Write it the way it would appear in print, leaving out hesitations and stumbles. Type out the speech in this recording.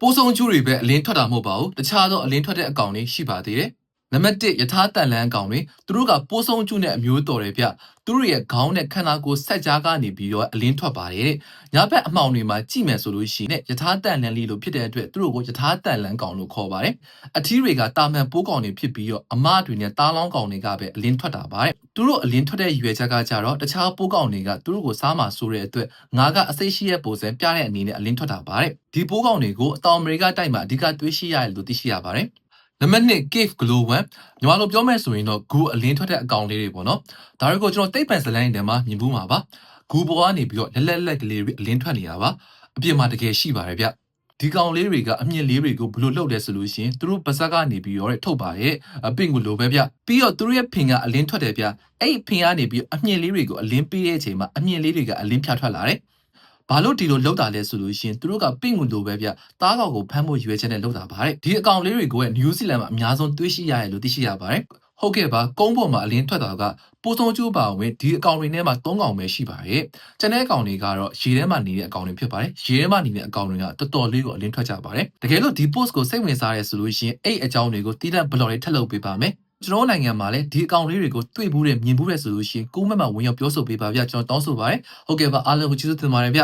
ပိုးဆုံးကျူးတွေပဲအလင်းထွက်တာမဟုတ်ပါဘူးတခြားသောအလင်းထွက်တဲ့အကောင်တွေရှိပါသေးတယ်နံပါတ်1ယထာတန်လန်းအကောင်တွေသူတို့ကပိုးဆုံးကျူးနဲ့အမျိုးတော်တယ်ဗျသူတို့ရဲ့ခေါင်းနဲ့ခန္ဓာကိုယ်ဆက်ကြားကနေပြီးတော့အလင်းထွက်ပါတယ်ညဘက်အမှောင်တွေမှာကြည့်မယ်ဆိုလို့ရှိရင်ယထာတန်လန်းလေးလို့ဖြစ်တဲ့အတွက်သူတို့ကိုယထာတန်လန်းကောင်လို့ခေါ်ပါတယ်အထီးတွေကတာမန်ပိုးကောင်တွေဖြစ်ပြီးတော့အမတွေနဲ့တားလောင်းကောင်တွေကပဲအလင်းထွက်တာပါတယ်သူတို့အလင်းထွက်တဲ့ရွယ်ချက်ကကြတော့တခြားပိုးကောင်တွေကသူတို့ကိုစားမှာဆိုတဲ့အတွက်ငါကအစိတ်ရှိရဲ့ပုံစံပြတဲ့အနေနဲ့အလင်းထွက်တာပါတယ်ဒီပိုးကောင်တွေကိုအတောင်အမေရိကတိုက်မှာအဓိကတွေးရှိရတယ်လို့သိရှိရပါတယ်နံပါတ်2 cave glow 1ညီမတို့ပြောမယ်ဆိုရင်တော့ဂူအလင်းထွက်တဲ့အကောင်လေးတွေပေါ့နော်ဒါတွေကိုကျွန်တော်တိတ်ပန်စလိုင်းထဲမှာမြင်ဘူးမှာပါဂူပေါ်ကနေပြီးတော့လက်ကလေးတွေအလင်းထွက်နေတာပါအပြင်မှာတကယ်ရှိပါတယ်ဗျဒီကောင်လေးတွေကအမြင့်လေးတွေကိုဘလို့လှုပ်လဲဆိုလို့ရှိရင်သူတို့ပါဇက်ကနေပြီးတော့ထုတ်ပါရဲ့အပင့်ကိုလိုပဲဗျပြီးတော့သူတို့ရဲ့ဖင်ကအလင်းထွက်တယ်ဗျအဲ့ဖင်ကနေပြီးအမြင့်လေးတွေကိုအလင်းပေးတဲ့အချိန်မှာအမြင့်လေးတွေကအလင်းဖြာထွက်လာတယ်ဘာလို့ဒီလိုလောက်တာလဲဆိုလို့ရှိရင်သူတို့ကပင့်ဝင်လိုပဲဗျတားကောင်ကိုဖမ်းဖို့ရွေးချက်နဲ့လောက်တာပါတဲ့ဒီအကောင်လေးတွေကိုနယူးဇီလန်မှာအများဆုံးတွေးရှိရတယ်လို့သိရှိရပါတယ်ဟုတ်ကဲ့ပါကုန်းပေါ်မှာအလင်းထွက်တာကပိုးဆုံးကျိုးပါဝင်ဒီအကောင်တွေထဲမှာ3ကောင်ပဲရှိပါတယ်ကျန်တဲ့အကောင်တွေကတော့ရေထဲမှာနေတဲ့အကောင်တွေဖြစ်ပါတယ်ရေထဲမှာနေတဲ့အကောင်တွေကတော်တော်လေးကိုအလင်းထွက်ကြပါတယ်တကယ်လို့ဒီ post ကိုစိတ်ဝင်စားရဲဆိုလို့ရှိရင်အဲ့အကြောင်းတွေကိုတီးတဲ့ blog တွေထပ်လုပ်ပေးပါမယ်ကျွန်တော်နိုင်ငံမှာလည်းဒီအကောင့်လေးတွေကိုတွေ့ဘူးတဲ့မြင်ဘူးတဲ့ဆိုလို့ရှိရင်ကိုယ့်မဲ့မှာဝင်ရောက်ပြောဆိုပေးပါဗျကျွန်တော်တောင်းဆိုပါတယ်ဟုတ်ကဲ့ပါအားလုံးကိုကျေးဇူးတင်ပါတယ်ဗျ